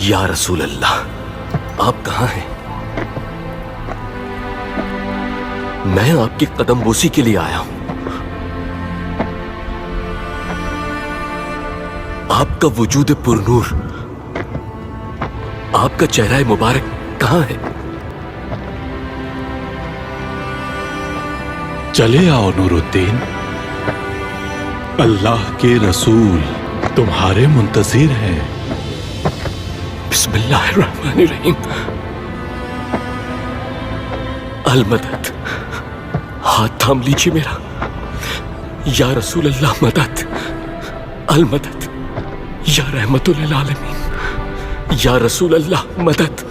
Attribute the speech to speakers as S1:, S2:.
S1: या रसूल अल्लाह, आप कहाँ हैं? मैं आपकी कदमबोसी के लिए आया हूं। आपका वजूद पुरनूर, आपका चेहरा मुबारक कहां है?
S2: चले आओ नूरुद्दीन, अल्लाह के रसूल तुम्हारे मुंतज़िर हैं।
S1: बिस्मिल्लाहिर्रहमानिर्रहीम। अल-मदद, हाथ थाम लीजिए मेरा। या रसूल अल्लाह मदद, अल-मदद, या रहमतुल लिल आलमीन, या रसूल अल्लाह मदद।